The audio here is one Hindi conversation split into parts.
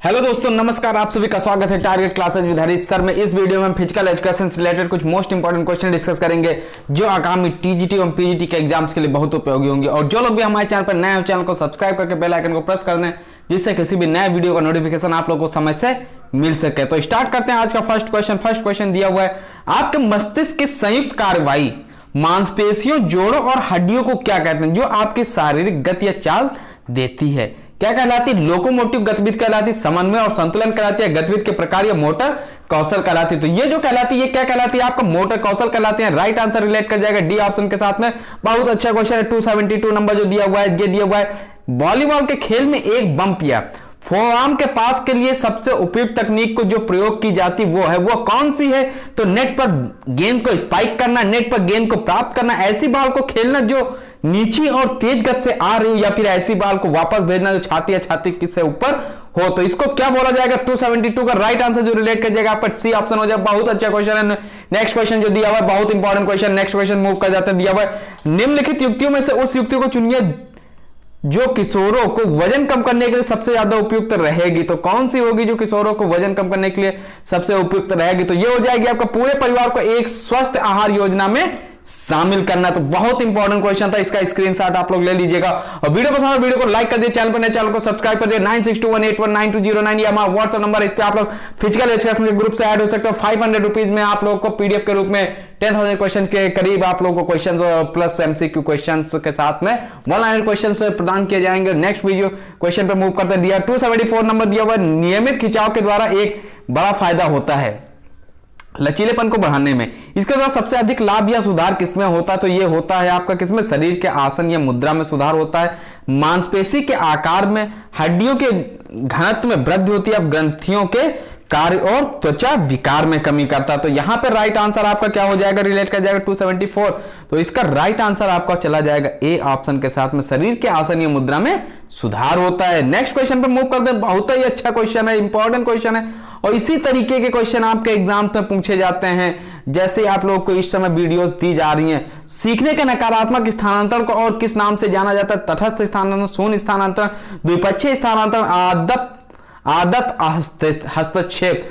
हेलो दोस्तों, नमस्कार। आप सभी का स्वागत है target classes with Harish sir में। इस वीडियो में हम फिजिकल एजुकेशन से रिलेटेड कुछ मोस्ट इंपॉर्टेंट क्वेश्चन डिस्कस करेंगे जो आगामी टीजीटी और पीजीटी के एग्जाम्स के लिए बहुत उपयोगी होंगे। और जो लोग भी हमारे चैनल पर नए हैं, चैनल को सब्सक्राइब करके बेल आइकन को प्रेस कर दें, जिससे किसी भी नए वीडियो का नोटिफिकेशन आप लोगों को समय से मिल सके। तो स्टार्ट करते हैं आज का फर्स्ट क्वेश्चन दिया हुआ है, आपके मस्तिष्क की संयुक्त कार्रवाई मांसपेशियों, जोड़ों और हड्डियों को क्या कहते हैं, जो आपकी शारीरिक गति या चाल देती है? क्या कहलाती है? लोकोमोटिव गतिविधि कहलाती, समन्वय और संतुलन कहलाती है, गतिविधि के प्रकार या मोटर कौशल कहलाती है। तो ये जो कहलाती है, ये क्या कहलाती है? आपका मोटर कौशल कहलाते हैं। राइट आंसर रिलेट कर जाएगा डी ऑप्शन के साथ में। बहुत अच्छा क्वेश्चन है। 272 नंबर जो दिया हुआ है, ये दिया हुआ है, वॉलीबॉल के खेल में एक बम्प या फोरआर्म के पास के लिए सबसे उपयुक्त तकनीक को जो प्रयोग की जाती वो कौन सी है? तो नेट पर गेंद को स्पाइक करना, नेट पर गेंद को प्राप्त करना, ऐसी बॉल को खेलना जो नीची और तेज गति से आ रही हो, या फिर ऐसी बॉल को वापस भेजना जो छाती या छाती से ऊपर हो। तो इसको क्या बोला जाएगा? 272 का राइट आंसर जो रिलेट कर जाएगा आपका सी ऑप्शन हो जाएगा। बहुत अच्छा क्वेश्चन है। नेक्स्ट क्वेश्चन जो दिया हुआ है, बहुत important question. Next question move कर जाते हैं। दिया हुआ है, निम्नलिखित युक्तियों में से उस युक्ति को चुनिए जो किशोरों को वजन कम करने के लिए सबसे ज्यादा उपयुक्त रहेगी। तो कौन सी होगी जो किशोरों को वजन कम करने के लिए सबसे उपयुक्त रहेगी? तो ये हो जाएगी आपका पूरे परिवार को एक स्वस्थ आहार योजना में शामिल करना। तो बहुत इंपॉर्टेंट क्वेश्चन था, इसका स्क्रीनशॉट आप लोग ले लीजिएगा। और वीडियो पसंद है वीडियो को लाइक कर दिए, चैनल पर नए चैनल को सब्सक्राइब कर दिए। 9621819209 ये हमारा व्हाट्सएप नंबर है। इस पे आप लोग फिजिकल एजुकेशन के ग्रुप से ऐड हो सकते हो। 500 रुपीज में आप लोगों को पीडीएफ के रूप में 10,000 क्वेश्चन के करीब आप लोगों को क्वेश्चन प्लस एमसीक्यू क्वेश्चन के साथ में 100 क्वेश्चन प्रदान किए जाएंगे। नेक्स्ट वीडियो क्वेश्चन पे मूव करते दिया 274 नंबर दिया हुआ, नियमित खिंचाव के द्वारा एक बड़ा फायदा होता है लचीलेपन को बढ़ाने में। इसके द्वारा सबसे अधिक लाभ या सुधार किसमें होता है? तो ये होता है आपका किसमें? शरीर के आसन या मुद्रा में सुधार होता है, मांसपेशी के आकार में, हड्डियों के घनत्व में वृद्धि होती है, ग्रंथियों के कार्य और त्वचा विकार में कमी करता है। तो यहां पे राइट आंसर आपका क्या हो जाएगा? रिलेट कर जाएगा 274। तो इसका राइट आंसर आपका चला जाएगा ए ऑप्शन के साथ में, शरीर के आसन या मुद्रा में सुधार होता है। नेक्स्ट क्वेश्चन पे मूव करते हैं। बहुत ही अच्छा क्वेश्चन है, इंपॉर्टेंट क्वेश्चन है, और इसी तरीके के क्वेश्चन आपके एग्जाम में पूछे जाते हैं। जैसे आप लोगों को इस समय वीडियोस दी जा रही हैं, सीखने के नकारात्मक स्थानांतरण को और किस नाम से जाना जाता है? तटस्थ स्थानांतरण, शून्य स्थानांतरण, द्विपक्षीय स्थानांतरण, आदत हस्तक्षेप।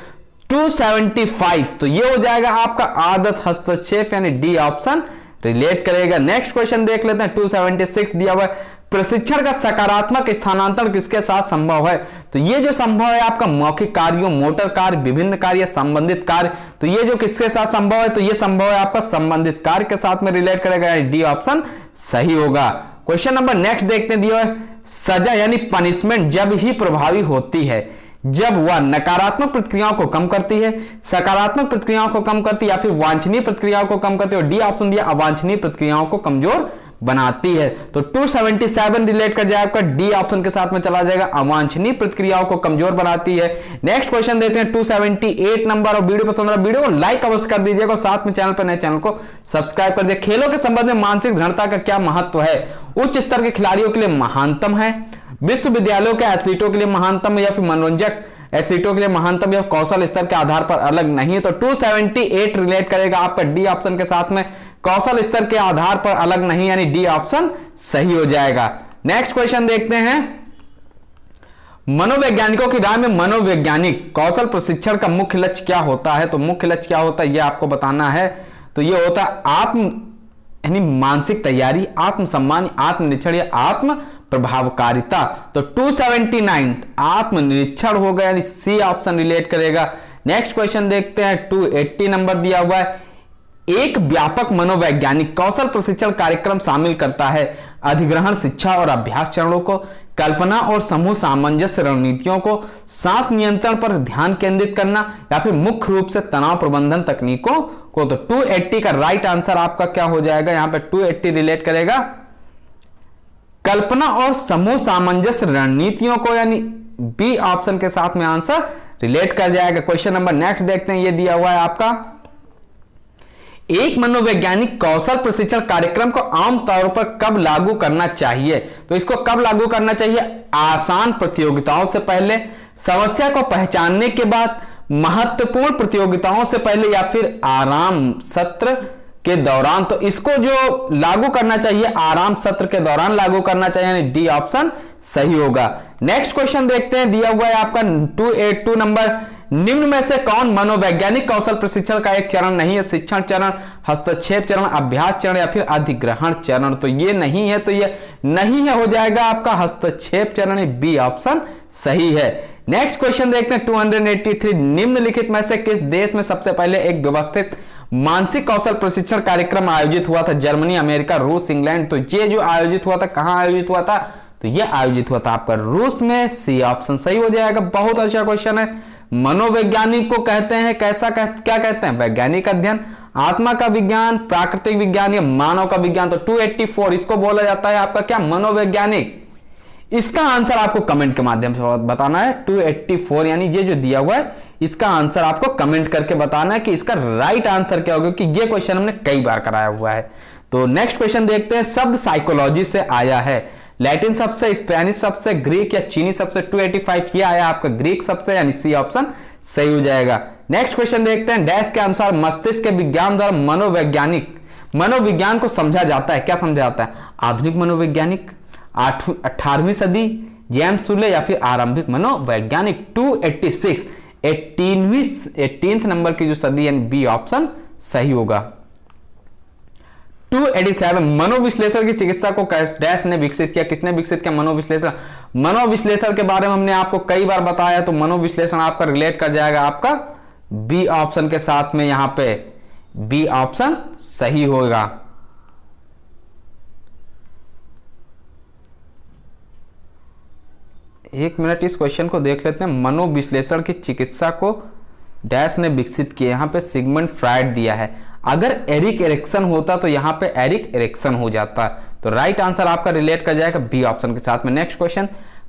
275 तो ये हो जाएगा आपका आदत हस्तक्षेप, यानी डी ऑप्शन रिलेट करेगा। नेक्स्ट क्वेश्चन देख लेते हैं। 276 दिया हुआ है, प्रशिक्षण का सकारात्मक स्थानांतरण किसके साथ संभव है? तो ये जो संभव है आपका मौखिक कार्यों, मोटर कार्य, विभिन्न कार्य, संबंधित कार्य। तो ये जो किसके साथ संभव है? तो ये संभव है आपका संबंधित कार्य के साथ में रिलेट करेगा, डी ऑप्शन सही होगा। क्वेश्चन नंबर नेक्स्ट देखते हैं। दिया है, सजा यानी पनिशमेंट जब ही प्रभावी होती है जब वह नकारात्मक प्रतिक्रियाओं को कम करती है, सकारात्मक प्रतिक्रियाओं को कम करती है, या फिर वांछनीय प्रतिक्रियाओं को कम करती है। और डी ऑप्शन दिया, अवांछनीय प्रतिक्रियाओं को कमजोर बनाती है। तो 277 रिलेट कर जाएगा, डी ऑप्शन के साथ में चला जाएगा, अवांछनीय प्रतिक्रियाओं को कमजोर बनाती है। नेक्स्ट क्वेश्चन देते हैं 278 नंबर। और वीडियो पसंद है वीडियो को लाइक अवश्य कर दीजिएगा, साथ में चैनल पर नए चैनल को सब्सक्राइब कर दीजिए। खेलों के संबंध में मानसिक दृढ़ता का क्या महत्व है? उच्च स्तर के खिलाड़ियों के लिए महानतम है, विश्वविद्यालयों के एथलीटों के लिए महानतम, या फिर मनोरंजक एथलीटों के लिए महानतम, या कौशल स्तर के आधार पर अलग नहीं है। तो 278 रिलेट करेगा आपका डी ऑप्शन के साथ में, कौशल स्तर के आधार पर अलग नहीं, यानी डी ऑप्शन सही हो जाएगा। नेक्स्ट क्वेश्चन देखते हैं। मनोवैज्ञानिकों की राय में मनोवैज्ञानिक कौशल प्रशिक्षण का मुख्य लक्ष्य क्या होता है? तो मुख्य लक्ष्य क्या होता है ये आपको बताना है। तो ये होता है आत्म यानी मानसिक तैयारी, आत्मसम्मान, आत्मनिरीक्षण या आत्म प्रभावकारिता। तो 279 आत्मनिरीक्षण हो गया, यानी सी ऑप्शन रिलेट करेगा। नेक्स्ट क्वेश्चन देखते हैं। 280 नंबर दिया हुआ है, एक व्यापक मनोवैज्ञानिक कौशल प्रशिक्षण कार्यक्रम शामिल करता है अधिग्रहण शिक्षा और अभ्यास चरणों को, कल्पना और समूह सामंजस्य रणनीतियों को, सांस नियंत्रण पर ध्यान केंद्रित करना, या फिर मुख्य रूप से तनाव प्रबंधन तकनीकों को। तो 280 का राइट आंसर आपका क्या हो जाएगा? यहां पे 280 रिलेट करेगा कल्पना और समूह सामंजस्य रणनीतियों को, यानी बी ऑप्शन के साथ में आंसर रिलेट कर जाएगा। क्वेश्चन नंबर नेक्स्ट देखते हैं। ये दिया हुआ है आपका, एक मनोवैज्ञानिक कौशल प्रशिक्षण कार्यक्रम को आमतौर पर कब लागू करना चाहिए? तो इसको कब लागू करना चाहिए? आसान प्रतियोगिताओं से पहले, समस्या को पहचानने के बाद, महत्वपूर्ण प्रतियोगिताओं से पहले, या फिर आराम सत्र के दौरान। तो इसको जो लागू करना चाहिए आराम सत्र के दौरान लागू करना चाहिए, यानी डी ऑप्शन सही होगा। नेक्स्ट क्वेश्चन देखते हैं, दिया हुआ है आपका 282 नंबर, निम्न में से कौन मनोवैज्ञानिक कौशल प्रशिक्षण का एक चरण नहीं है? शिक्षण चरण, हस्तक्षेप चरण, अभ्यास चरण या फिर अधिग्रहण चरण? तो ये नहीं है, तो ये नहीं है, हो जाएगा आपका हस्तक्षेप चरण, बी ऑप्शन सही है। नेक्स्ट क्वेश्चन देखते हैं 283, निम्नलिखित में से किस देश में सबसे पहले एक व्यवस्थित मानसिक कौशल प्रशिक्षण कार्यक्रम आयोजित हुआ था? जर्मनी, अमेरिका, रूस, इंग्लैंड? तो ये जो आयोजित हुआ था, कहां आयोजित हुआ था? तो ये आयोजित हुआ था आपका रूस में, सी ऑप्शन सही हो जाएगा। बहुत अच्छा क्वेश्चन है। मनोवैज्ञानिक को कहते हैं क्या कहते हैं? वैज्ञानिक अध्ययन, आत्मा का विज्ञान, प्राकृतिक विज्ञान या मानव का विज्ञान? तो 284 इसको बोला जाता है आपका क्या? मनोवैज्ञानिक। इसका आंसर आपको कमेंट के माध्यम से बताना है। 284 यानी ये जो दिया हुआ है, इसका आंसर आपको कमेंट करके बताना है कि इसका राइट आंसर क्या होगा, क्योंकि ये क्वेश्चन हमने कई बार कराया हुआ है। तो नेक्स्ट क्वेश्चन देखते हैं, शब्द साइकोलॉजी से आया है, लैटिन शब्द से, स्पेनिश शब्द से, ग्रीक या चीनी शब्द से? 285 ये आया आपका ग्रीक शब्द से, यानी सी ऑप्शन सही हो जाएगा। नेक्स्ट क्वेश्चन देखते हैं, डैश के अनुसार मस्तिष्क के विज्ञान द्वारा मनोविज्ञान को समझा जाता है? क्या समझा जाता है? आधुनिक मनोवैज्ञानिक, 18वीं सदी, जेम्स सुले या फिर आरंभिक मनोवैज्ञानिक? 286 18th नंबर की जो सदी, यानी बी ऑप्शन सही होगा। 287 मनोविश्लेषण की चिकित्सा को डैश ने विकसित किया? किसने विकसित किया मनोविश्लेषण? मनोविश्लेषण के बारे में हमने आपको कई बार बताया, तो मनोविश्लेषण आपका रिलेट कर जाएगा आपका बी ऑप्शन के साथ में, यहां पे बी ऑप्शन सही होगा। एक मिनट इस क्वेश्चन को देख लेते हैं। मनोविश्लेषण की चिकित्सा को डैश ने विकसित किया, यहां पे सिगमंड फ्रायड दिया है। अगर एरिक एरिक्सन होता तो यहां पे एरिक एरिक्सन हो जाता, तो राइट आंसर आपका रिलेट कर जाएगा बी ऑप्शन के साथ में। नेक्स्ट क्वेश्चन,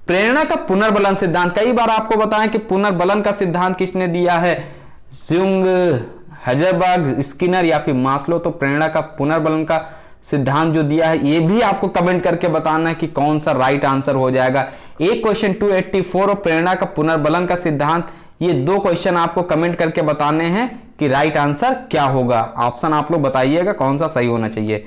प्रेरणा का पुनर्बलन सिद्धांत, कई बार आपको बताएं कि पुनर्बलन का सिद्धांत किसने दिया है? जुंग, हजरबर्ग, स्किनर या फिर मास्लो? तो प्रेरणा का पुनर्बलन का सिद्धांत जो दिया है, ये भी आपको कमेंट करके बताना है कि कौन सा राइट आंसर हो जाएगा। एक क्वेश्चन 284 और प्रेरणा का पुनर्बलन का सिद्धांत, ये दो क्वेश्चन आपको कमेंट करके बताने हैं कि राइट आंसर क्या होगा। ऑप्शन आप लोग बताइएगा कौन सा सही होना चाहिए।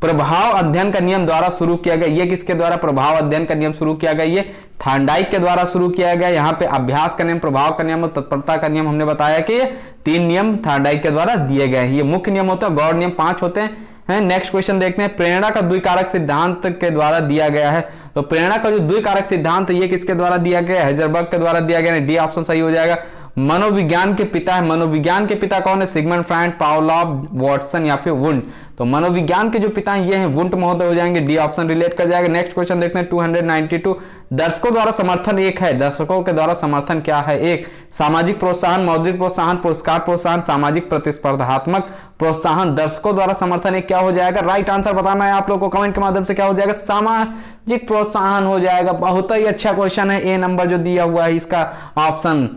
प्रभाव अध्ययन का नियम द्वारा शुरू किया गया, ये किसके द्वारा प्रभाव अध्ययन का नियम शुरू किया गया? ये थार्नडाइक के द्वारा शुरू किया गया। यहाँ पे अभ्यास का नियम, प्रभाव का नियम और तत्परता का नियम हमने बताया कि ये 3 नियम थार्नडाइक के द्वारा दिए गए हैं। ये मुख्य नियम होते हैं, गौड़ नियम 5 होते हैं। नेक्स्ट क्वेश्चन देखते हैं, प्रेरणा का द्विकारक सिद्धांत के द्वारा दिया गया है। तो प्रेरणा का जो द्विकारक सिद्धांत है, ये किसके द्वारा दिया गया है? हजरबर्ग के द्वारा दिया गया, डी ऑप्शन सही हो जाएगा। मनोविज्ञान के पिता है, मनोविज्ञान के पिता कौन है? सिगमंड फ्रायड, पावलोव, वाटसन या फिर वुंट? तो मनोविज्ञान के जो पिता हैं ये हैं वुंट महोदय हो जाएंगे, डी ऑप्शन रिलेट कर जाएगा। नेक्स्ट क्वेश्चन देखते हैं 292, दर्शकों द्वारा समर्थन एक है, दर्शकों के द्वारा समर्थन क्या है? एक, सामाजिक प्रोत्साहन, मौद्रिक प्रोत्साहन, पुरस्कार प्रोत्साहन, सामाजिक प्रतिस्पर्धात्मक प्रोत्साहन? दर्शकों द्वारा समर्थन एक क्या हो जाएगा? राइट आंसर बताना है आप लोग को कमेंट के माध्यम से, क्या हो जाएगा? सामाजिक प्रोत्साहन हो जाएगा। बहुत ही अच्छा क्वेश्चन है, ए नंबर जो दिया हुआ है इसका ऑप्शन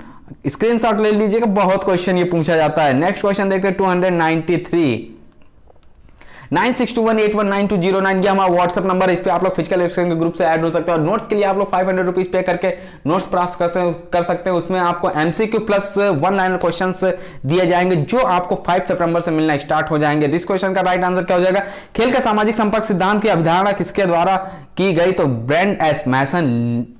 स्क्रीनशॉट ले लीजिएगा, बहुत क्वेश्चन ये पूछा जाता है। नेक्स्ट क्वेश्चन देखते हैं 293, 9621819209 ये हमारा व्हाट्सएप नंबर है, इस पे आप लोग फिजिकल एजुकेशन के ग्रुप से ऐड हो सकते हैं और नोट्स के लिए आप लोग 500 रुपीज पे करके नोट्स प्राप्त कर सकते हैं। उसमें आपको एमसीक्यू प्लस 1 लाइनर क्वेश्चंस दिए जाएंगे जो आपको 5 सितंबर से मिलना स्टार्ट हो जाएंगे। इस क्वेश्चन का राइट आंसर क्या हो जाएगा? खेल का सामाजिक संपर्क सिद्धांत की अवधारणा किसके द्वारा की गई? तो ब्रेंड एस मैसन,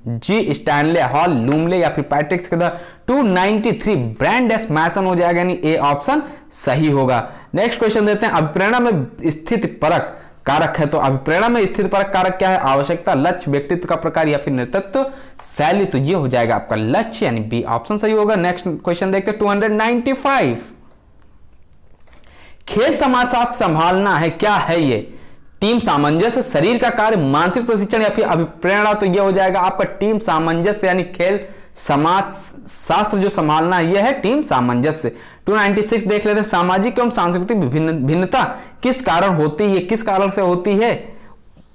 जी स्टैनले, हॉल, लूमले या फिर पैट्रिक्स के द्वारा? 293 ब्रेंड एस मैसन हो जाएगा, यानी ए ऑप्शन सही होगा। नेक्स्ट क्वेश्चन देते हैं, अभिप्रेरणा में स्थिति परक कारक है, तो अभिप्रेरणा में स्थिति परक कारक क्या है? आवश्यकता, लक्ष्य, व्यक्तित्व का प्रकार या फिर नेतृत्व शैली? तो ये हो जाएगा आपका लक्ष्य, यानी बी ऑप्शन सही होगा। नेक्स्ट क्वेश्चन देखते हैं 295, खेल समाजशास्त्र संभालना है, क्या है ये? टीम सामंजस्य, शरीर का कार्य, मानसिक प्रशिक्षण या फिर अभिप्रेरणा? तो ये हो जाएगा आपका टीम सामंजस्य, यानी खेल समाज शास्त्र जो संभालना है ये है टीम सामंजस्य। 296 देख लेते हैं, सामाजिक एवं सांस्कृतिक भिन्नता किस कारण होती है? किस कारण से होती है?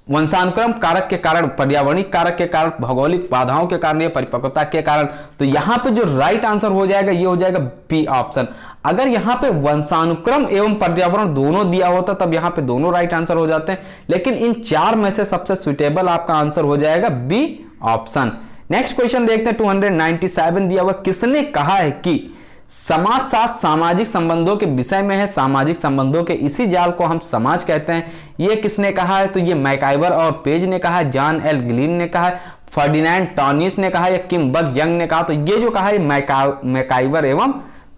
वंशानुक्रम कारक के कारण, पर्यावरणीय कारक के कारण, भौगोलिक बाधाओं के कारण या परिपक्वता के कारण? तो यहां पे जो राइट आंसर हो जाएगा ये हो जाएगा बी ऑप्शन। अगर यहां पे वंशानुक्रम एवं पर्यावरण दोनों दिया होता तब यहां पे दोनों राइट आंसर हो जाते हैं, लेकिन इन 4 में से सबसे सुटेबल आपका आंसर हो जाएगा बी ऑप्शन। नेक्स्ट क्वेश्चन देखते हैं 297 दिया हुआ, किसने कहा है कि समाजशास्त्र सामाजिक संबंधों के विषय में है, सामाजिक संबंधों के इसी जाल को हम समाज कहते हैं? ये किसने कहा है? तो ये मैकाइवर और पेज ने कहा है, जॉन एल ग्लीन ने कहा है, फर्डिनेंड टॉनिस ने कहा या किम बक यंग ने कहा? तो ये जो कहा है मैकाइवर एवं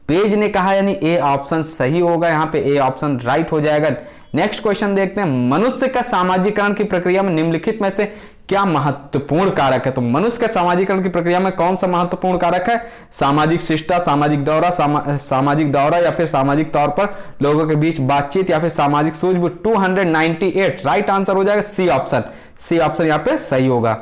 पेज ने कहा, यानी ए ऑप्शन सही होगा, यहाँ पे ए ऑप्शन राइट हो जाएगा। नेक्स्ट क्वेश्चन देखते हैं, मनुष्य का सामाजिकरण की प्रक्रिया में निम्नलिखित में से क्या महत्वपूर्ण कारक है? तो मनुष्य के सामाजिकरण की प्रक्रिया में कौन सा महत्वपूर्ण कारक है? सामाजिक शिष्टता, सामाजिक दौरा या फिर सामाजिक तौर पर लोगों के बीच बातचीत या फिर सामाजिक सूझबूझ। 298 राइट आंसर हो जाएगा सी ऑप्शन। सी ऑप्शन यहाँ पे सही होगा।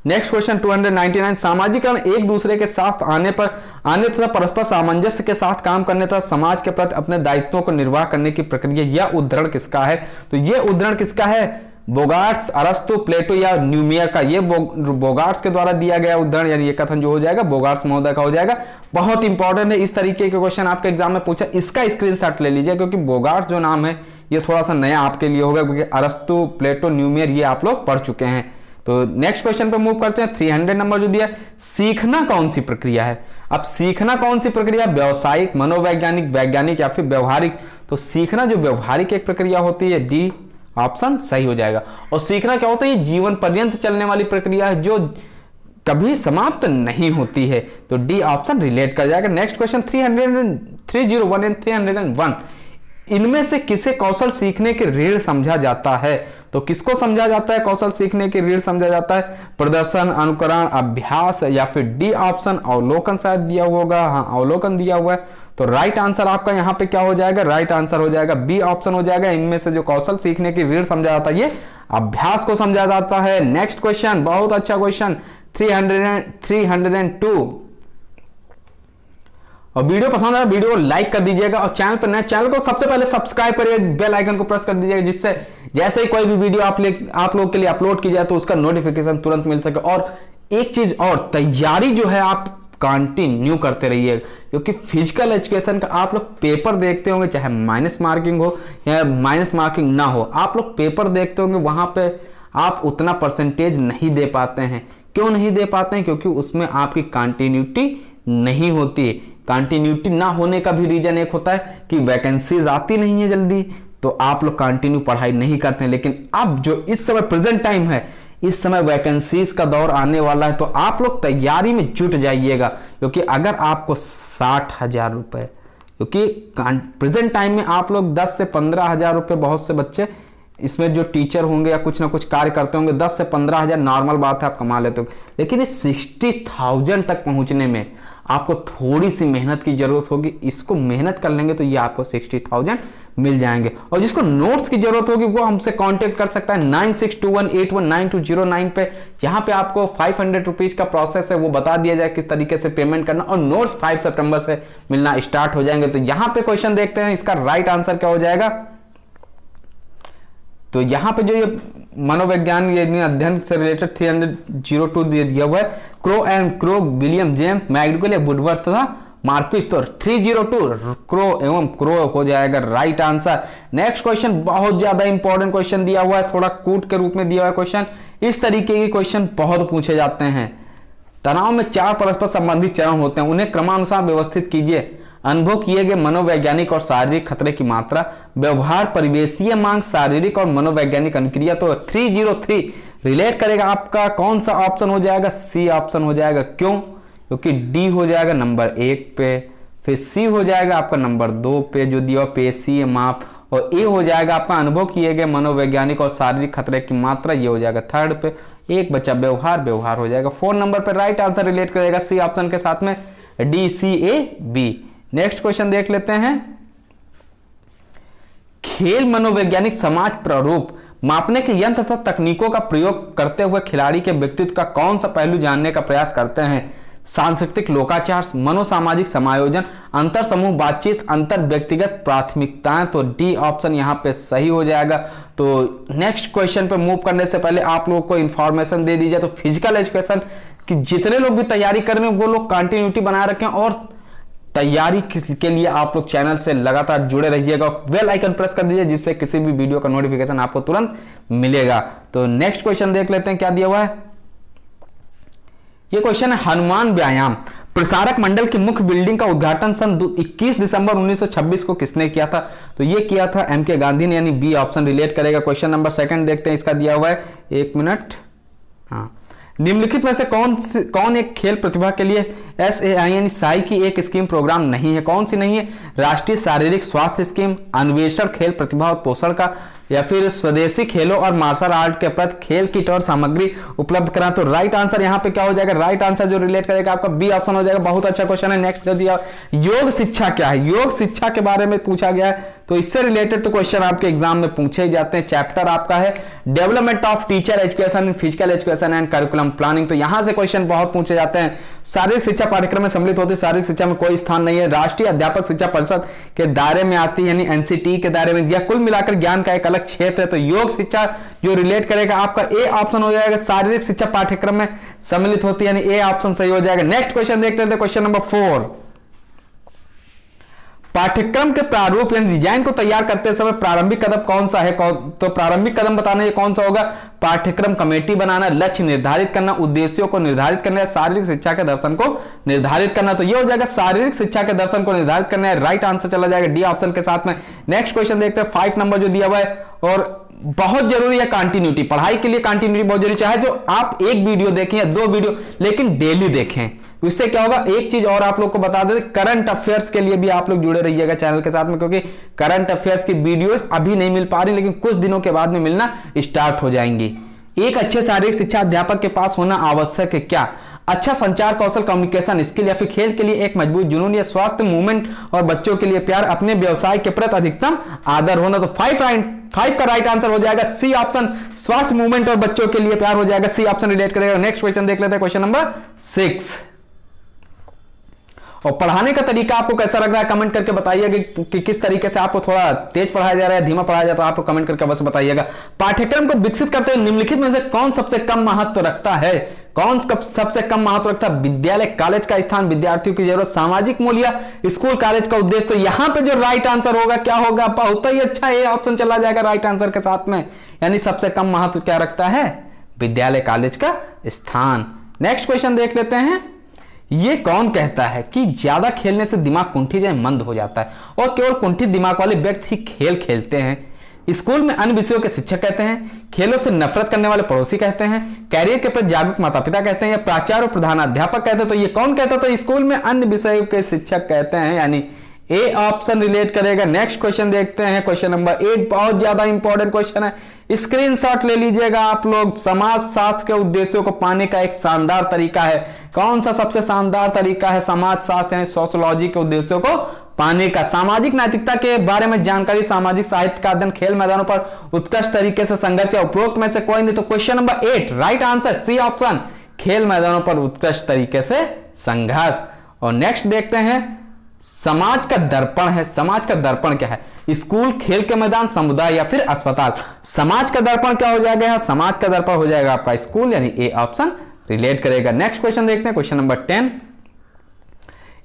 नेक्स्ट क्वेश्चन 299, सामाजिकरण एक दूसरे के साथ आने तथा परस्पर सामंजस्य के साथ काम करने तथा समाज के प्रति अपने दायित्वों को निर्वाह करने की प्रक्रिया। यह उद्धरण किसका है? तो यह उद्धरण किसका है? बोगार्ट्स, अरस्तु, प्लेटो या न्यूमियर का। ये बोगार्ट्स के द्वारा दिया गया उद्धरण, यानी ये कथन जो हो जाएगा बोगार्ट्स महोदय का हो जाएगा। बहुत इंपॉर्टेंट है, इस तरीके के क्वेश्चन आपके एग्जाम में पूछा, इसका स्क्रीनशॉट ले लीजिए, क्योंकि बोगार्ट्स जो नाम है ये थोड़ा सा नया आपके लिए होगा, क्योंकि अरस्तु, प्लेटो, न्यूमियर ये आप लोग पढ़ चुके हैं। तो नेक्स्ट क्वेश्चन पे मूव करते हैं। 300 नंबर जो दिया, सीखना कौन सी प्रक्रिया है? अब सीखना कौन सी प्रक्रिया? व्यवसायिक, मनोवैज्ञानिक, वैज्ञानिक या फिर व्यवहारिक? तो सीखना जो व्यवहारिक एक प्रक्रिया होती है, डी ऑप्शन सही हो जाएगा। और सीखना क्या होता है? जीवन पर्यंत चलने वाली प्रक्रिया है जो कभी समाप्त नहीं होती है, तो डी ऑप्शन रिलेट कर जाएगा। नेक्स्ट क्वेश्चन 301 एंड 301, इनमें से किसे कौशल सीखने के ऋण समझा जाता है? तो किसको समझा जाता है कौशल सीखने के ऋण समझा जाता है? प्रदर्शन, अनुकरण, अभ्यास या फिर डी ऑप्शन अवलोकन शायद दिया होगा। हाँ, अवलोकन दिया हुआ है, तो राइट आंसर आपका यहाँ पे क्या हो जाएगा? राइट आंसर हो जाएगा बी ऑप्शन हो जाएगा। इनमें से जो कौशल सीखने की रीढ़ समझा जाता है ये अभ्यास को समझा जाता है। नेक्स्ट क्वेश्चन, बहुत अच्छा क्वेश्चन 302। और वीडियो पसंद आया वीडियो को लाइक कर दीजिएगा, और चैनल पर नए चैनल को सबसे पहले सब्सक्राइब करिए, बेल आइकन को प्रेस कर दीजिएगा, जिससे जैसे ही कोई भी वीडियो आप लोग के लिए अपलोड की जाए तो उसका नोटिफिकेशन तुरंत मिल सके। और एक चीज और, तैयारी जो है आप कंटिन्यू करते रहिए, क्योंकि फिजिकल एजुकेशन का आप लोग पेपर देखते होंगे, चाहे माइनस मार्किंग हो या माइनस मार्किंग ना हो, आप लोग पेपर देखते होंगे, वहां पे आप उतना परसेंटेज नहीं दे पाते हैं। क्यों नहीं दे पाते हैं? क्योंकि उसमें आपकी कंटिन्यूटी नहीं होती। कंटिन्यूटी ना होने का भी रीजन एक होता है कि वैकेंसीज आती नहीं है जल्दी, तो आप लोग कंटिन्यू पढ़ाई नहीं करते हैं। लेकिन अब जो इस समय प्रेजेंट टाइम है, इस समय वैकेंसीज का दौर आने वाला है, तो आप लोग तैयारी में जुट जाइएगा, क्योंकि अगर आपको 60,000 रुपए, क्योंकि प्रेजेंट टाइम में आप लोग 10 से 15,000 रुपए, बहुत से बच्चे इसमें जो टीचर होंगे या कुछ ना कुछ कार्य करते होंगे, 10 से 15,000 नॉर्मल बात है, आप कमा लेते हो। लेकिन इस 60,000 तक पहुंचने में आपको थोड़ी सी मेहनत की जरूरत होगी। इसको मेहनत कर लेंगे तो ये आपको 60,000 मिल जाएंगे। और जिसको नोट्स की जरूरत होगी वो हमसे कांटेक्ट कर सकता है 9621819209 पे। यहाँ पे आपको 500 रुपीज का प्रोसेस है, वो बता दिया जाए किस तरीके से पेमेंट करना, और नोट्स 5 सितंबर से मिलना स्टार्ट हो जाएंगे। तो यहाँ पे क्वेश्चन देखते हैं, इसका राइट आंसर क्या हो जाएगा? तो यहाँ पे जो ये मनोविज्ञान अध्ययन से रिलेटेड 302 दिया हुआ है, Crow and Crow, William James McDougall, Woodworth तथा मार्क्विस। तो 302 क्रो एवं क्रो हो जाएगा राइट आंसर। नेक्स्ट क्वेश्चन बहुत ज्यादा इंपॉर्टेंट क्वेश्चन दिया हुआ है, थोड़ा कूट के रूप में दिया हुआ है क्वेश्चन। इस तरीके के क्वेश्चन बहुत पूछे जाते हैं। तनाव में 4 परस्पर संबंधित चरण होते हैं, उन्हें क्रमानुसार व्यवस्थित कीजिए। अनुभव किए गए मनोवैज्ञानिक और शारीरिक खतरे की मात्रा, व्यवहार, परिवेशीय मांग, शारीरिक और मनोवैज्ञानिक अनुक्रिया। तो 303 रिलेट करेगा आपका कौन सा ऑप्शन हो जाएगा? सी ऑप्शन हो जाएगा। क्यों? क्योंकि डी हो जाएगा नंबर 1 पे, फिर सी हो जाएगा आपका नंबर 2 पे जो दिया पेशीय माप, और ए हो जाएगा आपका अनुभव किए गए मनोवैज्ञानिक और शारीरिक खतरे की मात्रा, ये हो जाएगा 3rd पे। एक बच्चा व्यवहार हो जाएगा 4 नंबर पे। राइट आंसर रिलेट करेगा सी ऑप्शन के साथ में, डी, सी, ए, बी। नेक्स्ट क्वेश्चन देख लेते हैं, खेल मनोवैज्ञानिक समाज प्रारूप मापने के यंत्र तथा तकनीकों का प्रयोग करते हुए खिलाड़ी के व्यक्तित्व का कौन सा पहलू जानने का प्रयास करते हैं? सांस्कृतिक लोकाचार, मनोसामाजिक समायोजन, अंतर समूह बातचीत, अंतर व्यक्तिगत प्राथमिकताएं। तो डी ऑप्शन यहाँ पे सही हो जाएगा। तो नेक्स्ट क्वेश्चन पे मूव करने से पहले आप लोगों को इंफॉर्मेशन दे दी जाए तो फिजिकल एजुकेशन की जितने लोग भी तैयारी कर रहे हैं वो लोग कंटिन्यूटी बनाए रखें, और तैयारी के लिए आप लोग चैनल से लगातार जुड़े रहिएगा। बेल आइकन प्रेस कर दीजिए, जिससे किसी भी वीडियो का नोटिफिकेशन आपको तुरंत मिलेगा। तो नेक्स्ट क्वेश्चन देख लेते हैं क्या दिया हुआ है। ये क्वेश्चन है, हनुमान व्यायाम प्रसारक मंडल की मुख्य बिल्डिंग का उद्घाटन सन 21 दिसंबर 1926 को किसने किया था? तो ये किया था एम.के. गांधी ने, यानी बी ऑप्शन रिलेट करेगा। क्वेश्चन नंबर 2 देखते हैं, इसका दिया हुआ है, 1 मिनट। हाँ, निम्नलिखित में से कौन एक खेल प्रतिभा के लिए SAI यानी साई की एक स्कीम प्रोग्राम नहीं है? कौन सी नहीं है? राष्ट्रीय शारीरिक स्वास्थ्य स्कीम, अन्वेषण खेल प्रतिभा और पोषण का, या फिर स्वदेशी खेलों और मार्शल आर्ट के प्रति खेल किट और सामग्री उपलब्ध करा। तो राइट आंसर यहाँ पे क्या हो जाएगा? राइट आंसर जो रिलेट करेगा आपका बी ऑप्शन हो जाएगा। बहुत अच्छा क्वेश्चन है। नेक्स्ट दिया, योग शिक्षा क्या है? योग शिक्षा के बारे में पूछा गया है, तो इससे रिलेटेड तो क्वेश्चन आपके एग्जाम में पूछे ही जाते हैं। चैप्टर आपका है development of teacher education, physical education and curriculum planning. तो यहां से क्वेश्चन बहुत पूछे जाते हैं। शारीरिक शिक्षा पाठ्यक्रम में सम्मिलित होती है, शारीरिक शिक्षा में कोई स्थान नहीं है। राष्ट्रीय अध्यापक शिक्षा परिषद के दायरे में आती है, यानी NCT के दायरे में, या कुल मिलाकर ज्ञान का एक अलग क्षेत्र है। तो योग शिक्षा जो रिलेट करेगा आपका ए ऑप्शन हो जाएगा। शारीरिक शिक्षा पाठ्यक्रम में सम्मिलित होती है, यानी ए ऑप्शन सही हो जाएगा। नेक्स्ट क्वेश्चन देखते हैं, क्वेश्चन नंबर 4। पाठ्यक्रम के प्रारूप यानी डिजाइन को तैयार करते समय प्रारंभिक कदम कौन सा है? तो प्रारंभिक कदम बताना ये कौन सा होगा? पाठ्यक्रम कमेटी बनाना, लक्ष्य निर्धारित करना, उद्देश्यों को निर्धारित करना, शारीरिक शिक्षा के दर्शन को निर्धारित करना। तो ये हो जाएगा शारीरिक शिक्षा के दर्शन को निर्धारित करना है। राइट आंसर चला जाएगा डी ऑप्शन के साथ में। नेक्स्ट क्वेश्चन देखते हैं, 5 नंबर जो दिया हुआ है, और बहुत जरूरी है कंटिन्यूटी। पढ़ाई के लिए कंटिन्यूटी बहुत जरूरी, चाहे जो आप एक वीडियो देखें या 2 वीडियो, लेकिन डेली देखें। इससे क्या होगा? एक चीज और आप लोग को बता दें, करंट अफेयर्स के लिए भी आप लोग जुड़े रहिएगा चैनल के साथ में, क्योंकि करंट अफेयर्स की वीडियोस अभी नहीं मिल पा रही, लेकिन कुछ दिनों के बाद में मिलना स्टार्ट हो जाएंगी। एक अच्छे शारीरिक शिक्षा अध्यापक के पास होना आवश्यक है क्या? अच्छा संचार कौशल, कम्युनिकेशन स्किल, या फिर खेल के लिए एक मजबूत जुनून, या स्वास्थ्य मूवमेंट और बच्चों के लिए प्यार, अपने व्यवसाय के प्रति अधिकतम आदर होना। तो 5 का राइट आंसर हो जाएगा सी ऑप्शन, स्वास्थ्य मूवमेंट और बच्चों के लिए प्यार हो जाएगा। सी ऑप्शन रिलेट करेगा। नेक्स्ट क्वेश्चन देख लेते हैं, क्वेश्चन नंबर 6। और पढ़ाने का तरीका आपको कैसा लग रहा है? कमेंट करके बताइएगा कि किस तरीके से आपको थोड़ा तेज पढ़ाया जा रहा है, धीमा पढ़ाया जाता है, आपको कमेंट करके अवश्य बताइएगा। पाठ्यक्रम को विकसित करते हुए निम्नलिखित में से कौन सबसे कम महत्व रखता है? कौन सबसे कम महत्व रखता है? विद्यालय कॉलेज का स्थान, विद्यार्थियों की जरूरत, सामाजिक मूल्य, स्कूल कॉलेज का उद्देश्य। तो यहां पे जो राइट आंसर होगा क्या होगा? बहुत ही अच्छा ये ऑप्शन चला जाएगा राइट आंसर के साथ में, यानी सबसे कम महत्व क्या रखता है? विद्यालय कॉलेज का स्थान। नेक्स्ट क्वेश्चन देख लेते हैं, ये कौन कहता है कि ज्यादा खेलने से दिमाग कुंठित या मंद हो जाता है, और केवल कुंठित दिमाग वाले व्यक्ति ही खेल खेलते हैं? स्कूल में अन्य विषयों के शिक्षक कहते हैं, खेलों से नफरत करने वाले पड़ोसी कहते हैं, कैरियर के प्रति जागरूक माता पिता कहते हैं, या प्राचार्य और प्रधानाध्यापक कहते हैं? तो ये कौन कहता है? तो स्कूल में अन्य विषयों के शिक्षक कहते हैं, यानी ए ऑप्शन रिलेट करेगा। नेक्स्ट क्वेश्चन देखते हैं, क्वेश्चन नंबर 8। बहुत ज्यादा इंपॉर्टेंट क्वेश्चन है, स्क्रीनशॉट ले लीजिएगा आप लोग। समाज शास्त्र के उद्देश्यों को पाने का एक शानदार तरीका है। कौन सा सबसे शानदार तरीका है? समाज शास्त्र यानी सोशियोलॉजी के उद्देश्यों को पाने का। सामाजिक नैतिकता के बारे में जानकारी, सामाजिक साहित्य का अध्ययन, खेल मैदानों पर उत्कृष्ट तरीके से संघर्ष, या उपरोक्त में से कोई नहीं। तो question number 8 right answer C option, खेल मैदानों पर उत्कृष्ट तरीके से संघर्ष। और नेक्स्ट देखते हैं, समाज का दर्पण है। समाज का दर्पण क्या है? स्कूल, खेल के मैदान, समुदाय, या फिर अस्पताल। समाज का दर्पण क्या हो जाएगा? समाज का दर्पण हो जाएगा आपका स्कूल, यानी ए ऑप्शन रिलेट करेगा। नेक्स्ट क्वेश्चन देखते हैं, क्वेश्चन नंबर 10।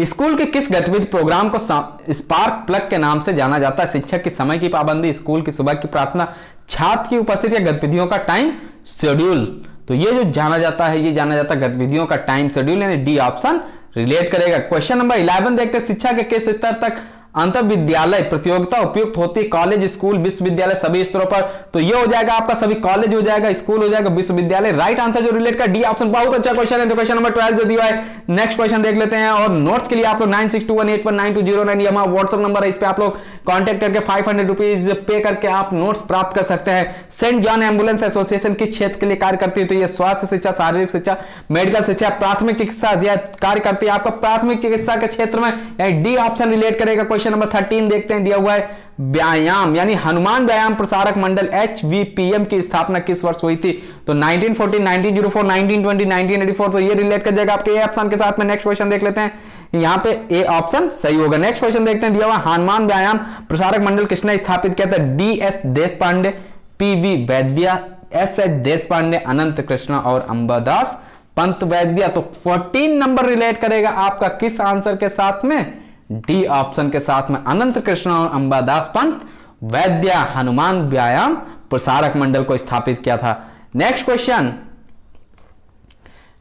स्कूल के किस गतिविधि प्रोग्राम को स्पार्क प्लग के नाम से जाना जाता है? शिक्षक की समय की पाबंदी, स्कूल की सुबह की प्रार्थना, छात्र की उपस्थिति, या गतिविधियों का टाइम शेड्यूल। तो ये जो जाना जाता है, ये जाना जाता है गतिविधियों का टाइम शेड्यूल, यानी डी ऑप्शन रिलेट करेगा। क्वेश्चन नंबर 11 देखते हैं, शिक्षा के किस स्तर तक अंतर विद्यालय प्रतियोगिता उपयुक्त होती है? कॉलेज, स्कूल, विश्वविद्यालय, सभी स्तरों पर। तो ये हो जाएगा आपका सभी, कॉलेज हो जाएगा, स्कूल हो जाएगा, विश्वविद्यालय। राइट आंसर जो रिलेट का डी ऑप्शन। बहुत अच्छा क्वेश्चन है। तो क्वेश्चन नंबर 12 जो दिया है, नेक्स्ट क्वेश्चन देख लेते हैं। और नोट्स के लिए आप लोग 9621819209 ये हमारा व्हाट्सएप नंबर है, इस पे आप लोग कॉन्टेक्ट करके 500 रुपीज पे करके आप नोट्स प्राप्त कर सकते हैं। सेंट जॉन एम्बुलेंस एसोसिएशन किस क्षेत्र के लिए कार्य करती है? तो ये स्वास्थ्य शिक्षा, शारीरिक शिक्षा, मेडिकल शिक्षा, प्राथमिक चिकित्सा कार्य करती है आपका प्राथमिक चिकित्सा के क्षेत्र में, यानी डी ऑप्शन रिलेट करेगा। क्वेश्चन नंबर 13 देखते हैं, दिया हुआ है व्यायाम यानी हनुमान व्यायाम प्रसारक मंडल HVPM की स्थापना किस वर्ष हुई थी? तो 1940, 1904, 1920, 1984। तो ये रिलेट कर जाएगा आपके ए ऑप्शन के साथ में। नेक्स्ट क्वेश्चन देख लेते हैं, यहां पे ए ऑप्शन सही होगा। नेक्स्ट क्वेश्चन देखते हैं, दिया हुआ हनुमान व्यायाम प्रसारक मंडल किसने स्थापित किया था? DS देशपांडे, PV वैद्य, SS देशपांडे, अनंत कृष्णा और अंबादास पंत वैद्य। तो 14 नंबर रिलेट करेगा आपका किस आंसर के साथ में? डी ऑप्शन के साथ में, अनंत कृष्ण और अंबादास पंत वैद्य हनुमान व्यायाम प्रसारक मंडल को स्थापित किया था। नेक्स्ट क्वेश्चन,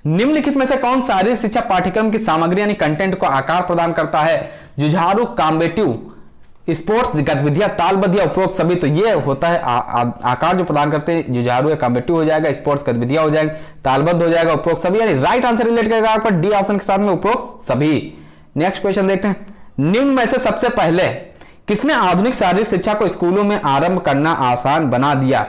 निम्नलिखित में से कौन शारीरिक शिक्षा पाठ्यक्रम की सामग्री यानी कंटेंट को आकार प्रदान करता है? जुझारू, कॉम्बेटिव, स्पोर्ट्स गतिविधियां तालबद्ध या उपरोक्त सभी, तो ये होता है आकार जो प्रदान करते हैं, जुझारू या कॉम्पिटिटिव हो जाएगा, स्पोर्ट्स गतिविधियां हो जाएंगे, तालबद्ध हो जाएगा, उपरोक्त सभी, यानी राइट आंसर रिलेट करेगा आपका डी ऑप्शन के साथ में उपरोक्त सभी। नेक्स्ट क्वेश्चन देखते हैं, निम्न में से सबसे पहले किसने आधुनिक शारीरिक शिक्षा को स्कूलों में आरंभ करना आसान बना दिया?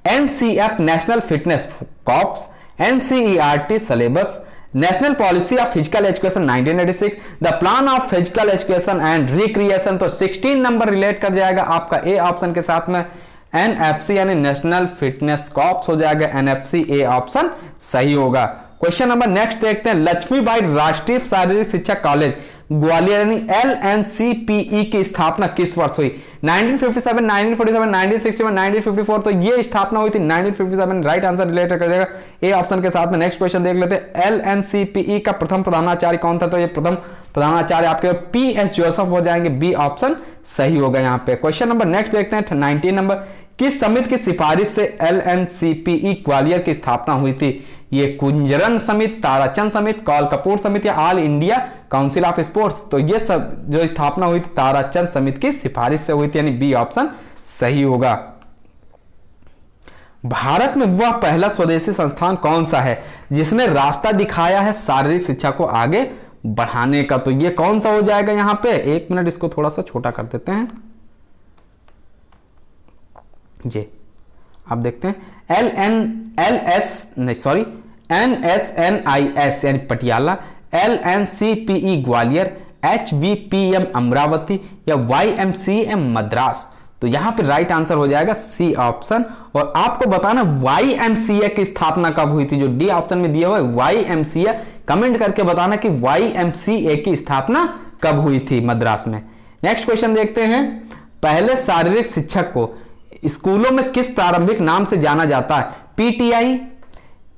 NCF national fitness corps, NCERT syllabus, national policy of physical education 1986, the plan of physical education and recreation, तो 16 नंबर रिलेट कर जाएगा आपका ए ऑप्शन के साथ में एनएफसी यानी नेशनल फिटनेस कॉर्प्स हो जाएगा, एनएफसी ए ऑप्शन सही होगा। क्वेश्चन नंबर नेक्स्ट देखते हैं, लक्ष्मीबाई राष्ट्रीय शारीरिक शिक्षा कॉलेज ग्वालियर यानी एलएनसीपीई की स्थापना किस वर्ष हुई? 1957, 1947, 1961, 1954, तो ये स्थापना हुई थी 1957, राइट आंसर रिलेटेड कर देगा ए ऑप्शन के साथ में। नेक्स्ट क्वेश्चन देख लेते हैं, एलएनसीपीई का प्रथम प्रधानाचार्य कौन था? तो ये प्रथम प्रधानाचार्य आपके पीएस जोसेफ हो जाएंगे, बी ऑप्शन सही होगा यहाँ पे। क्वेश्चन नंबर नेक्स्ट देखते हैं 19 नंबर, किस समिति की सिफारिश से एलएनसीपीई ग्वालियर की स्थापना हुई थी? ये कुंजरन समिति, ताराचंद समिति, कौल कपूर समिति या all India council of sports, तो ये सब जो स्थापना हुई थी ताराचंद समिति की सिफारिश से हुई थी, यानी बी ऑप्शन सही होगा। भारत में वह पहला स्वदेशी संस्थान कौन सा है जिसने रास्ता दिखाया है शारीरिक शिक्षा को आगे बढ़ाने का? तो ये कौन सा हो जाएगा यहाँ पे? एक मिनट इसको थोड़ा सा छोटा कर देते हैं। ये आप देखते हैं NSNIS यानी पटियाला, LNCPE ग्वालियर, HVPM अमरावती या YMCA मद्रास, तो यहां पे राइट आंसर हो जाएगा सी ऑप्शन। और आपको बताना YMCA की स्थापना कब हुई थी? जो डी ऑप्शन में दिया हुआ है YMCA, कमेंट करके बताना कि YMCA की स्थापना कब हुई थी मद्रास में। नेक्स्ट क्वेश्चन देखते हैं, पहले शारीरिक शिक्षक को स्कूलों में किस प्रारंभिक नाम से जाना जाता है? PTI,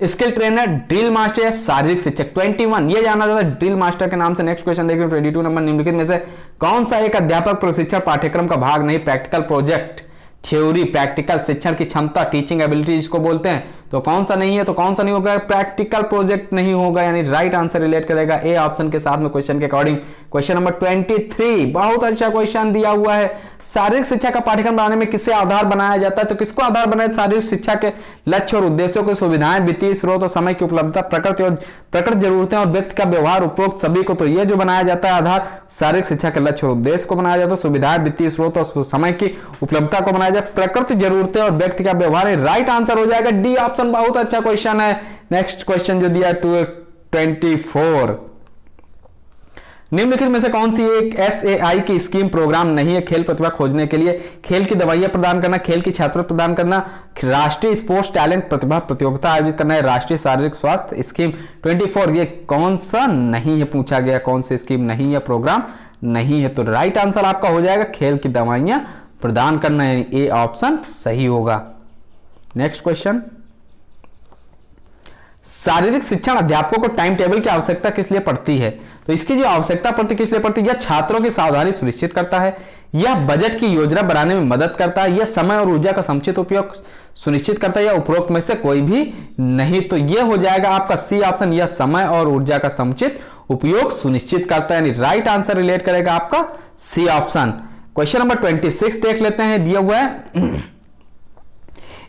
skill trainer, drill master या शारीरिक शिक्षक? 21 ये जाना जाता है ड्रिल मास्टर के नाम से। नेक्स्ट क्वेश्चन देखिए 22 नंबर, निम्नलिखित में से कौन सा एक अध्यापक प्रशिक्षण पाठ्यक्रम का भाग नहीं? प्रैक्टिकल प्रोजेक्ट, थ्योरी, प्रैक्टिकल शिक्षण की क्षमता, टीचिंग एबिलिटी जिसको बोलते हैं, तो कौन सा नहीं है? तो कौन सा नहीं होगा? प्रैक्टिकल प्रोजेक्ट नहीं होगा, यानी राइट आंसर रिलेट करेगा ए ऑप्शन के साथ में क्वेश्चन के अकॉर्डिंग। क्वेश्चन नंबर 23, बहुत अच्छा क्वेश्चन दिया हुआ है, शारीरिक शिक्षा का पाठ्यक्रम बनाने में किसे आधार बनाया जाता है? तो किसको आधार बनाया? शारीरिक शिक्षा के लक्ष्य और उद्देश्यों को, सुविधाएं, वित्तीय स्रोत और समय की उपलब्धता, प्रकृति जरूरतें और व्यक्ति का व्यवहार, उपरोक्त सभी को, तो ये जो बनाया जाता है आधार शारीरिक शिक्षा के लक्ष्य और उद्देश्य को बनाया जाता है, सुविधाएं, वित्तीय स्रोत और समय की उपलब्धता को बनाया जाए, प्रकृति जरूरतें और व्यक्ति का व्यवहार, राइट आंसर हो जाएगा डी ऑप्शन। बहुत अच्छा क्वेश्चन है। नेक्स्ट क्वेश्चन जो दिया 24, निम्नलिखित में से कौन सी एक SAI की स्कीम प्रोग्राम नहीं है? खेल प्रतिभा खोजने के लिए, खेल की दवाइयां प्रदान करना, खेल की छात्रवृत्ति प्रदान करना, राष्ट्रीय स्पोर्ट्स टैलेंट प्रतिभा प्रतियोगिता आयोजित करना है, राष्ट्रीय शारीरिक स्वास्थ्य स्कीम। 24 ये कौन सा नहीं है पूछा गया, कौन सी स्कीम नहीं है, प्रोग्राम नहीं है? तो राइट आंसर आपका हो जाएगा खेल की दवाइयां प्रदान करना, यानी ए ऑप्शन सही होगा। नेक्स्ट क्वेश्चन, शारीरिक शिक्षण अध्यापकों को टाइम टेबल की आवश्यकता किस लिए पड़ती है? तो इसकी जो आवश्यकता पड़ती किस लिए पड़ती है? यह छात्रों की सावधानी सुनिश्चित करता है, यह बजट की योजना बनाने में मदद करता है, यह समय और ऊर्जा का समुचित उपयोग सुनिश्चित करता है, या उपरोक्त में से कोई भी नहीं? तो यह हो जाएगा आपका सी ऑप्शन, यह समय और ऊर्जा का समुचित उपयोग सुनिश्चित करता है, यानी राइट आंसर रिलेट करेगा आपका सी ऑप्शन। क्वेश्चन नंबर 26 देख लेते हैं, दिया हुआ है,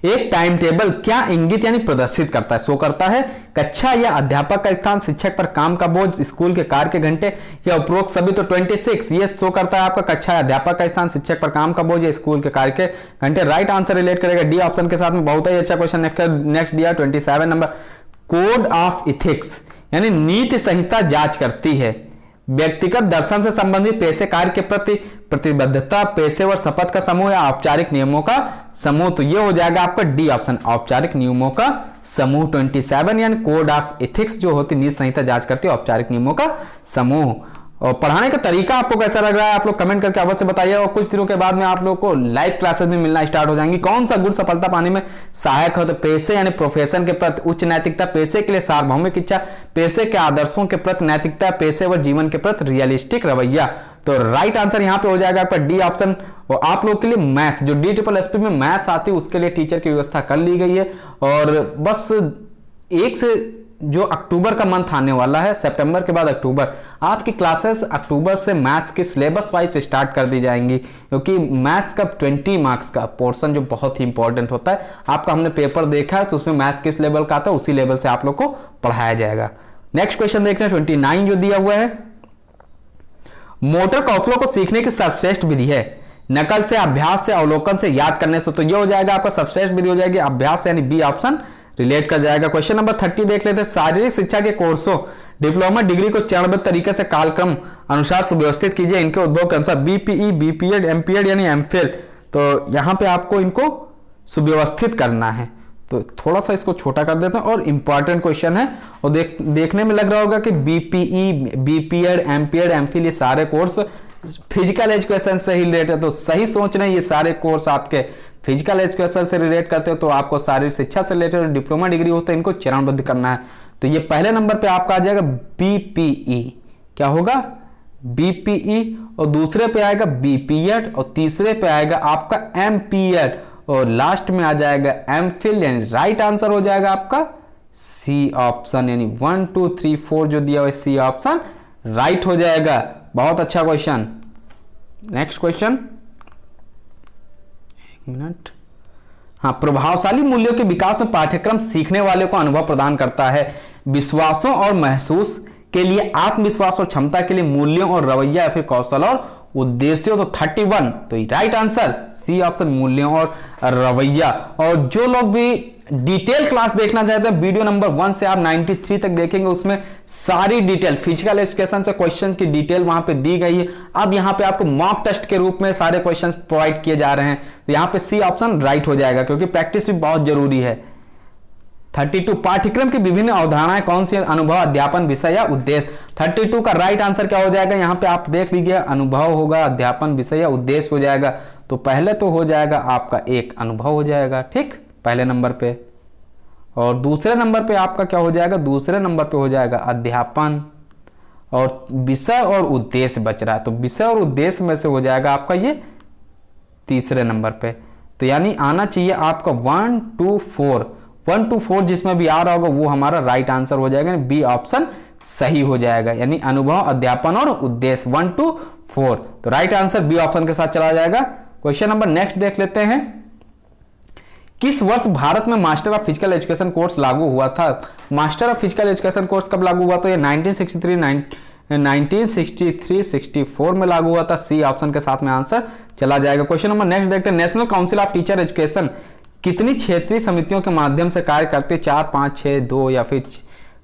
एक टाइम टेबल क्या इंगित यानी प्रदर्शित करता है, शो करता है? कक्षा या अध्यापक का स्थान, शिक्षक पर काम का बोझ, स्कूल के कार्य के घंटे या उपरोक्त सभी? तो 26 ये शो करता है आपका कक्षा या अध्यापक का स्थान, शिक्षक पर काम का बोझ या स्कूल के कार्य के घंटे, राइट आंसर रिलेट करेगा डी ऑप्शन के साथ में। बहुत ही अच्छा क्वेश्चन। नेक्स्ट दिया 27 नंबर, कोड ऑफ इथिक्स यानी नीति संहिता जांच करती है व्यक्तिगत दर्शन से संबंधित पेशे कार्य के प्रति प्रतिबद्धता, पेशेवर शपथ का समूह या औपचारिक नियमों का समूह? तो ये हो जाएगा आपका डी ऑप्शन, औपचारिक नियमों का समूह। 27 यानी कोड ऑफ एथिक्स जो होती है नीति संहिता जांच करती है, औपचारिक नियमों का समूह। और पढ़ाने का तरीका आपको कैसा लग रहा है आप लोग कमेंट करके अवश्य बताइए। और कुछ दिनों के बाद में आप लोगों को लाइव क्लासेस भी मिलना स्टार्ट हो जाएंगी। कौन सा गुण सफलता पाने में सहायक हो? तो पेशे यानी प्रोफेशन के प्रति उच्च नैतिकता, पेशे के लिए सार्वभौमिक इच्छा, पेशे के आदर्शों के प्रति नैतिकता, पेशेवर जीवन के प्रति रियलिस्टिक रवैया। तो राइट आंसर यहाँ पे हो जाएगा आपका डी ऑप्शन। और आप लोग के लिए मैथ जो DSSP में मैथ्स आती है उसके लिए टीचर की व्यवस्था कर ली गई है। और बस 1 से जो अक्टूबर का मंथ आने वाला है, सितंबर के बाद अक्टूबर, आपकी क्लासेस अक्टूबर से मैथ्स के सिलेबस वाइज स्टार्ट कर दी जाएंगी, क्योंकि मैथ्स का 20 मार्क्स का पोर्शन जो बहुत ही इंपॉर्टेंट होता है, आपका हमने पेपर देखा है तो उसमें मैथ्स किस लेवल का आता है उसी लेवल से आप लोग को पढ़ाया जाएगा। नेक्स्ट क्वेश्चन देखते हैं 29 जो दिया हुआ है, मोटर कौशलों को सीखने की सर्वश्रेष्ठ विधि है, नकल से, अभ्यास से, अवलोकन से, याद करने से। तो ये हो जाएगा आपका सर्वश्रेष्ठ विधि हो जाएगी अभ्यास से, यानी बी ऑप्शन रिलेट कर जाएगा। क्वेश्चन नंबर 30 देख लेते हैं, शारीरिक शिक्षा के कोर्सों डिप्लोमा डिग्री को चरणबद्ध तरीके से कालक्रम अनुसार सुव्यवस्थित कीजिए, इनके उद्भव के अनुसार। बीपीई, बीपीएड, एमपीएड यानी एमफिल, तो यहां पे आपको इनको सुव्यवस्थित करना है, तो थोड़ा सा इसको छोटा कर देते हैं और इंपॉर्टेंट क्वेश्चन है और देखने में लग रहा होगा कि बीपीई, बीपीएड, एमपीएड, एमफिल ये सारे कोर्स फिजिकल एजुकेशन से ही रिलेटेड है। तो सही सोच रहे हैं, ये सारे कोर्स आपके फिजिकल एजुकेशन से रिलेट करते हो, तो आपको शारीरिक शिक्षा से रिलेटेड डिप्लोमा डिग्री होता है, इनको चरणबद्ध करना है। तो ये पहले नंबर पे आपका आ जाएगा बीपीई, क्या होगा बीपीई, और दूसरे पे आएगा बीपीएड, और तीसरे पे आएगा आपका एमपीएड, और लास्ट में आ जाएगा एमफिल, यानी राइट आंसर हो जाएगा आपका सी ऑप्शन, यानी 1 2 3 4 जो दिया हुआ है सी ऑप्शन राइट हो जाएगा। बहुत अच्छा क्वेश्चन। नेक्स्ट क्वेश्चन, एक मिनट, हाँ, प्रभावशाली मूल्यों के विकास में पाठ्यक्रम सीखने वाले को अनुभव प्रदान करता है, विश्वासों और महसूस के लिए, आत्मविश्वास और क्षमता के लिए, मूल्यों और रवैया या फिर कौशल और उद्देश्यों। तो 31, तो राइट आंसर सी ऑप्शन मूल्यों और रवैया। और जो लोग भी डिटेल क्लास देखना चाहते हैं, वीडियो नंबर 1 से आप 93 तक देखेंगे, उसमें सारी डिटेल फिजिकल एजुकेशन से क्वेश्चन की डिटेल वहां पे दी गई है। अब यहां पे आपको मॉक टेस्ट के रूप में सारे क्वेश्चंस प्रोवाइड किए जा रहे हैं, तो यहां पे सी ऑप्शन राइट हो जाएगा, क्योंकि प्रैक्टिस भी बहुत जरूरी है। 32, पाठ्यक्रम की विभिन्न अवधारणाएं कौन सी, अनुभव, अध्यापन, विषय या उद्देश्य। 32 का राइट आंसर क्या हो जाएगा, यहां पे आप देख लीजिए, अनुभव होगा, अध्यापन, विषय या उद्देश्य हो जाएगा। तो पहले तो हो जाएगा आपका एक अनुभव हो जाएगा, ठीक, पहले नंबर पे, और दूसरे नंबर पे आपका क्या हो जाएगा, दूसरे नंबर पे हो जाएगा अध्यापन, और विषय और उद्देश्य बच रहा है, तो विषय और उद्देश्य में से हो जाएगा आपका ये तीसरे नंबर पे। तो यानी आना चाहिए आपका 1 2 4, 1 2 4 जिसमें भी आ रहा होगा वो हमारा राइट आंसर हो जाएगा, बी ऑप्शन सही हो जाएगा, यानी अनुभव, अध्यापन और उद्देश्य 1 2 4, तो राइट आंसर बी ऑप्शन के साथ चला जाएगा। क्वेश्चन नंबर नेक्स्ट देख लेते हैं, किस वर्ष भारत में master of physical education course लागू हुआ था। Master of physical education course कब लागू हुआ, तो ये 1963 64 में लागू हुआ था, सी ऑप्शन के साथ में आंसर चला जाएगा। क्वेश्चन नंबर नेक्स्ट देखते हैं, national council of teacher education कितनी क्षेत्रीय समितियों के माध्यम से कार्य करते, 4 5 6 2 या फिर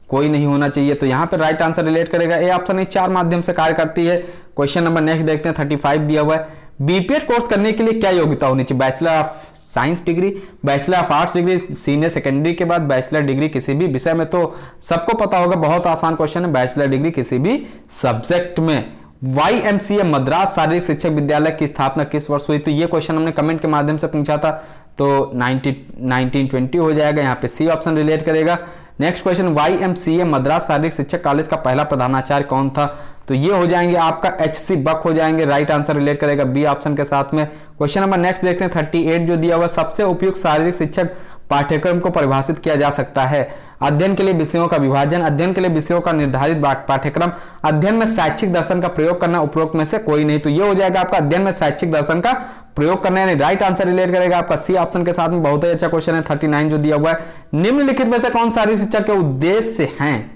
कोई नहीं होना चाहिए। तो यहाँ पे राइट आंसर रिलेट करेगा ए ऑप्शन, नहीं 4 माध्यम से कार्य करती है। क्वेश्चन नंबर नेक्स्ट देखते हैं 35 दिया हुआ है, बीपीएड कोर्स करने के लिए क्या योग्यता होनी चाहिए, bachelor of science degree, bachelor of arts degree, senior secondary के बाद बैचलर डिग्री किसी भी विषय में, तो सबको पता होगा, बहुत आसान क्वेश्चन है, बैचलर डिग्री किसी भी सब्जेक्ट में। YMCA मद्रास शारीरिक शिक्षक विद्यालय की स्थापना किस वर्ष हुई, तो ये क्वेश्चन हमने कमेंट के माध्यम से पूछा था, तो 1920 हो जाएगा, यहाँ पे सी ऑप्शन रिलेट करेगा। नेक्स्ट क्वेश्चन, YMCA मद्रास शारीरिक शिक्षक कॉलेज का पहला प्रधानाचार्य कौन था, तो ये हो जाएंगे आपका HC बक हो जाएंगे, राइट आंसर रिलेट करेगा बी ऑप्शन के साथ में। क्वेश्चन नंबर नेक्स्ट देखते हैं 38 जो दिया हुआ, सबसे उपयुक्त शारीरिक शिक्षक पाठ्यक्रम को परिभाषित किया जा सकता है, अध्ययन के लिए विषयों का विभाजन, अध्ययन के लिए विषयों का निर्धारित पाठ्यक्रम, अध्ययन में शैक्षिक दर्शन का प्रयोग करना, उपरोक्त में से कोई नहीं। तो ये हो जाएगा आपका अध्ययन में शैक्षिक दर्शन का प्रयोग करना, यानी राइट आंसर रिलेट करेगा आपका सी ऑप्शन के साथ में। बहुत ही अच्छा क्वेश्चन है 39 जो दिया हुआ है, निम्नलिखित में से कौन शारीरिक शिक्षा के उद्देश्य हैं,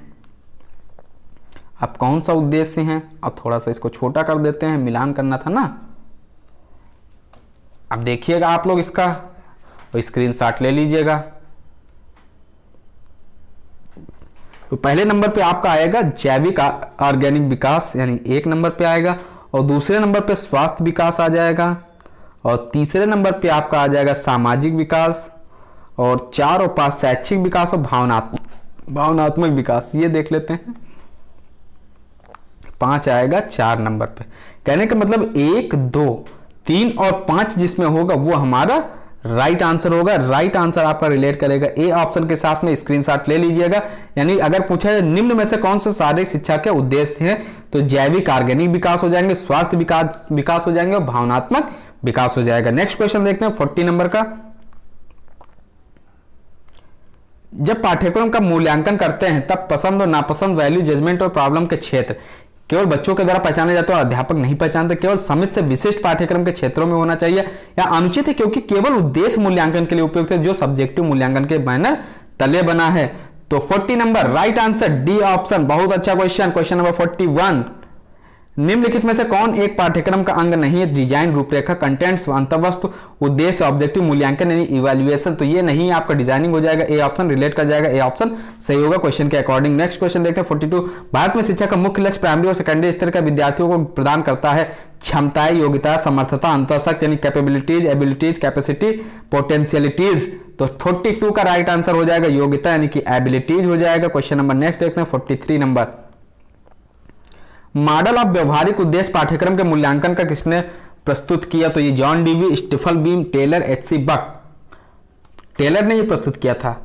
अब कौन सा उद्देश्य है, अब थोड़ा सा इसको छोटा कर देते हैं, मिलान करना था ना। अब देखिएगा आप लोग इसका स्क्रीनशॉट ले लीजिएगा। तो पहले नंबर पे आपका आएगा जैविक ऑर्गेनिक विकास, यानी 1 नंबर पे आएगा, और दूसरे नंबर पे स्वास्थ्य विकास आ जाएगा, और तीसरे नंबर पे आपका आ जाएगा सामाजिक विकास, और 4 और 5 शैक्षिक विकास और भावनात्मक विकास। ये देख लेते हैं, 5 आएगा 4 नंबर पे। कहने का मतलब 1 2 3 और 5 जिसमें होगा वो हमारा राइट आंसर होगा। राइट आंसर आपका रिलेट करेगा ए ऑप्शन के साथ में, स्क्रीनशॉट ले लीजिएगा। यानी अगर पूछा है निम्न में से कौन से शारीरिक शिक्षा के उद्देश्य हैं, तो जैविक ऑर्गेनिक विकास हो जाएंगे, स्वास्थ्य विकास हो जाएंगे, और भावनात्मक विकास हो जाएगा। नेक्स्ट क्वेश्चन देखते हैं 40 नंबर का, जब पाठ्यक्रम का मूल्यांकन करते हैं तब पसंद और नापसंद, वैल्यू, जजमेंट और प्रॉब्लम के क्षेत्र केवल बच्चों के द्वारा पहचाने जाते हैं और अध्यापक नहीं पहचानते। केवल समिति से विशिष्ट पाठ्यक्रम के क्षेत्रों में होना चाहिए या अनुचित है क्योंकि केवल उद्देश्य मूल्यांकन के लिए उपयुक्त है जो सब्जेक्टिव मूल्यांकन के बैनर तले बना है। तो 40 number right answer D option, बहुत अच्छा क्वेश्चन। क्वेश्चन नंबर 41, निम्नलिखित में से कौन एक पाठ्यक्रम का अंग नहीं है? डिजाइन, रूपरेखा, कंटेंट्स, अंतर्वस्तु, उद्देश्य, ऑब्जेक्टिव मूल्यांकन यानी इवैल्यूएशन। तो ये नहीं, आपका डिजाइनिंग हो जाएगा, ए ऑप्शन रिलेट कर जाएगा, ए ऑप्शन सही होगा क्वेश्चन के अकॉर्डिंग। नेक्स्ट क्वेश्चन देखते हैं 42, भारत में शिक्षा का मुख्य लक्ष्य प्राइमरी और सेकेंडरी स्तर का विद्यार्थियों को प्रदान करता है क्षमताएं, योग्यता, समर्थता, अंतःशक्ति यानी कैपेबिलिटीज, एबिलिटीज, कैपेसिटी, पोटेंशियलिटीज। तो 42 का राइट आंसर हो जाएगा योग्यता यानी कि एबिलिटीज हो जाएगा। क्वेश्चन नंबर नेक्स्ट देखते हैं 43 नंबर, मॉडल ऑफ व्यवहारिक उद्देश्य पाठ्यक्रम के मूल्यांकन का किसने प्रस्तुत किया? तो ये जॉन डीवी, स्टीफल बीम, टेलर, एचसी बक। टेलर ने ये प्रस्तुत किया था,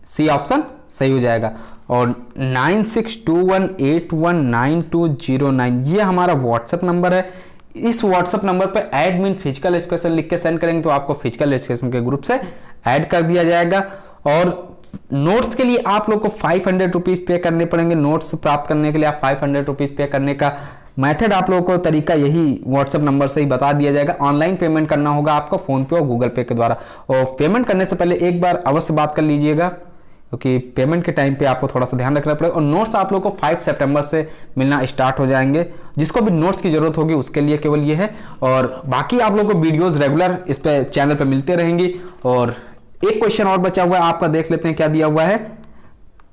सी ऑप्शन सही हो जाएगा। और 9621819209 ये हमारा व्हाट्सएप नंबर है। इस व्हाट्सएप नंबर पर एडमिन फिजिकल एजुकेशन लिख के सेंड करेंगे तो आपको फिजिकल एजुकेशन के ग्रुप से ऐड कर दिया जाएगा। और नोट्स के लिए आप लोग को 500 रुपीज पे करने पड़ेंगे। नोट्स प्राप्त करने के लिए आप 500 रुपीज पे करने का मेथड आप लोगों को तरीका यही व्हाट्सएप नंबर से ही बता दिया जाएगा। ऑनलाइन पेमेंट करना होगा आपको फोन पे और गूगल पे के द्वारा। और पेमेंट करने से पहले एक बार अवश्य बात कर लीजिएगा क्योंकि पेमेंट के टाइम पे आपको थोड़ा सा ध्यान रखना पड़ेगा। और नोट्स आप लोग को 5 सितंबर से मिलना स्टार्ट हो जाएंगे। जिसको भी नोट्स की जरूरत होगी उसके लिए केवल ये है। और बाकी आप लोग को वीडियोज रेगुलर इस पे चैनल पे मिलते रहेंगी। और एक क्वेश्चन और बचा हुआ है, आपका देख लेते हैं क्या दिया हुआ है।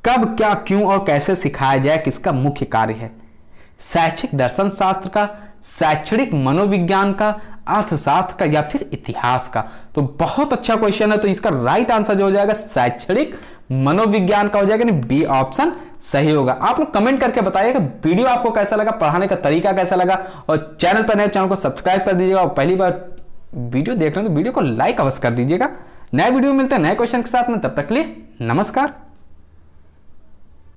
कब, क्या, क्यों और कैसे सिखाया जाए किसका मुख्य कार्य है? शैक्षिक दर्शन शास्त्र का, शैक्षणिक मनोविज्ञान का, अर्थशास्त्र का या फिर इतिहास का? तो बहुत अच्छा क्वेश्चन है। तो इसका राइट आंसर जो हो जाएगा शैक्षणिक मनोविज्ञान का हो जाएगा, यानी बी ऑप्शन सही होगा। आप लोग कमेंट करके बताइएगा वीडियो आपको कैसा लगा, पढ़ाने का तरीका कैसा लगा। और चैनल पर नए, चैनल को सब्सक्राइब कर दीजिएगा। और पहली बार वीडियो देख रहे हैं तो वीडियो को लाइक अवश्य कर दीजिएगा। नए वीडियो मिलते हैं नए क्वेश्चन के साथ में, तब तक के लिए नमस्कार।